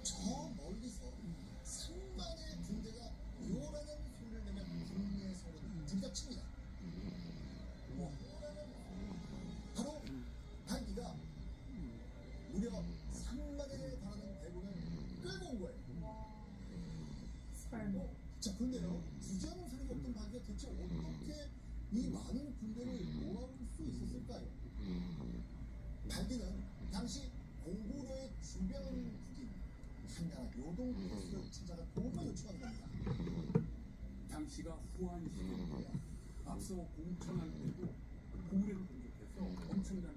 저 멀리서 3만의 군대가 요라는 소리를 내며 국내선으로 들이닥칩니다. 바로 반기가 무려 3만에 달하는 대군을 끌고 온 거예요. 자, 그런데요, 주저하는 소리가 없던 반기가 대체 어떻게 이 많은 군대를 모아올 수 있었을까요? 반기는 당시 고구려의 주변 국인 한나라 요동 패스를 찾아가 도움을 요청한 겁니다. 당시가 후한 시기인데요. 앞서 공천할 때도 고구려를 공격해서 엄청난